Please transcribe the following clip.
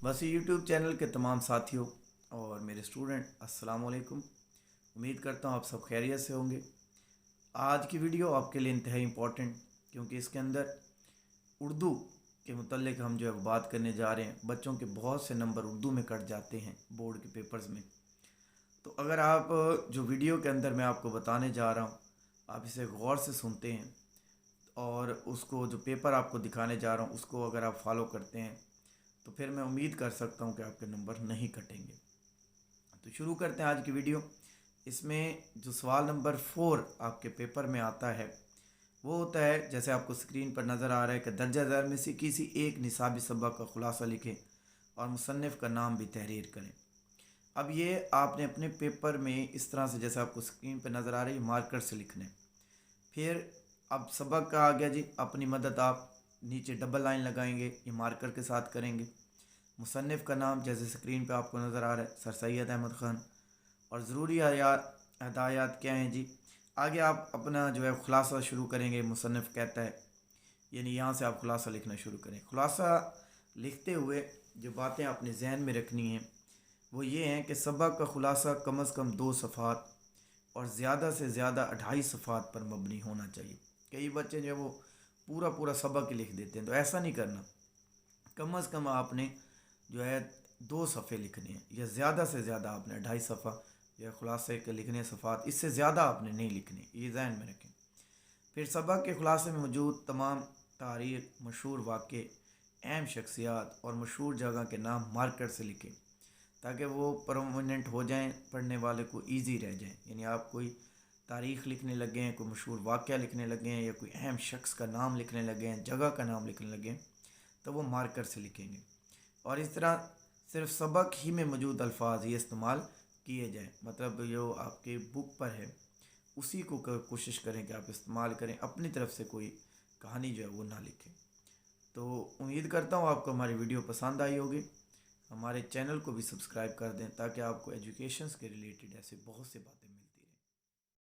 वसी YouTube channel के तमाम साथियों और मेरे स्टूडेंट अस्सलाम वालेकुम। उम्मीद करता हूँ आप सब खैरियत से होंगे। आज की वीडियो आपके लिए इंतहाई इम्पोर्टेंट, क्योंकि इसके अंदर उर्दू के मुतल्लिक हम जो है बात करने जा रहे हैं। बच्चों के बहुत से नंबर उर्दू में कट जाते हैं बोर्ड के पेपर्स में। तो अगर आप जो वीडियो के अंदर मैं आपको बताने जा रहा हूँ आप इसे गौर से सुनते हैं और उसको जो पेपर आपको दिखाने जा रहा हूँ उसको अगर आप फॉलो करते हैं तो फिर मैं उम्मीद कर सकता हूँ कि आपके नंबर नहीं कटेंगे। तो शुरू करते हैं आज की वीडियो। इसमें जो सवाल नंबर 4 आपके पेपर में आता है वो होता है, जैसे आपको स्क्रीन पर नज़र आ रहा है कि दर्जा ज़ैल में से किसी एक निसाबी सबक का खुलासा लिखें और मुसन्निफ़ का नाम भी तहरीर करें। अब ये आपने अपने पेपर में इस तरह से, जैसे आपको स्क्रीन पर नज़र आ रही है, मार्कर से लिखना है। फिर अब सबक का आ गया जी, अपनी मदद आप नीचे डबल लाइन लगाएंगे, ये मार्कर के साथ करेंगे। मुसन्निफ़ का नाम जैसे स्क्रीन पे आपको नज़र आ रहा है, सर सैयद अहमद ख़ान। और ज़रूरी हदायत क्या हैं जी, आगे आप अपना जो है ख़ुलासा शुरू करेंगे। मुसन्निफ़ कहता है, यानी यहाँ से आप ख़ुलासा लिखना शुरू करें। ख़ुलासा लिखते हुए जो बातें आपने जहन में रखनी हैं वो ये हैं कि सबक का ख़ुलासा कम अज़ कम 2 सफ़ात और ज़्यादा से ज़्यादा 2.5 सफ़ात पर मबनी होना चाहिए। कई बच्चे जो है वो पूरा पूरा सबक ही लिख देते हैं, तो ऐसा नहीं करना। कम अज़ कम आपने जो है 2 सफ़े लिखने हैं, या ज़्यादा से ज़्यादा आपने 2.5 सफ़ा या ख़ुलासे के लिखने सफ़ात, इससे ज़्यादा आपने नहीं लिखने, ये ज़हन में रखें। फिर सबक के ख़ुलासे में मौजूद तमाम तारीख़, मशहूर वाक़े, अहम शख्सियात और मशहूर जगह के नाम मार्कर से लिखें ताकि वो परमानेंट हो जाएं, पढ़ने वाले को ईजी रह जाएं। यानी आप कोई तारीख़ लिखने लगे हैं, कोई मशहूर वाक़या लिखने लगे हैं, या कोई अहम शख्स का नाम लिखने लगे हैं, जगह का नाम लिखने लगे हैं, तो वो मार्कर से लिखेंगे। और इस तरह सिर्फ सबक ही में मौजूद अल्फाज ये इस्तेमाल किए जाएं, मतलब जो आपके बुक पर है उसी को कोशिश करें कि आप इस्तेमाल करें, अपनी तरफ से कोई कहानी जो है वो ना लिखें। तो उम्मीद करता हूँ आपको हमारी वीडियो पसंद आई होगी। हमारे चैनल को भी सब्सक्राइब कर दें ताकि आपको एजुकेशन के रिलेटेड ऐसे बहुत सी बातें